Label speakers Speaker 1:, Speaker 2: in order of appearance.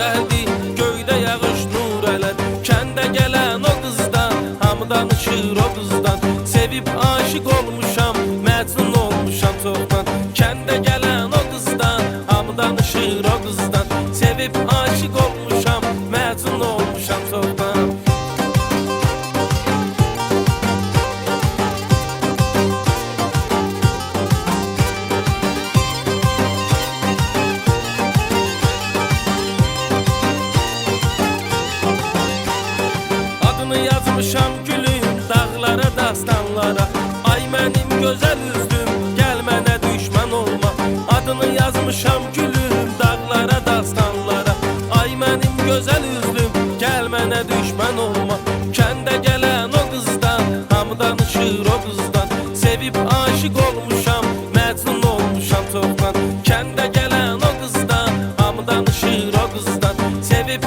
Speaker 1: gəldi, göydə yağış nur ələt. Kəndə gələn o qızdan, hamı danışır o qızdan. Sevib aşık olmuşam, məcnun olmuşam çoxdan. Kəndə gələn o qızdan, hamı danışır o qızdan. Sevib aşık olmuşam, məcnun olmuşam çoxdan. Adını yazmışam gülüm dağlara, dastanlara. Ay mənim gözəl üzlüm, gəl mənə düşman olma. Adını yazmışam gülüm dağlara, dastanlara. Ay mənim gözəl üzlüm, gəl mənə düşman olma. Kəndə gələn o qızdan, hamı danışır o qızdan. Sevib aşık olmuşam, məcnun olmuşam çoxdan. Kəndə gələn o qızdan, hamı danışır o qızdan. Sevib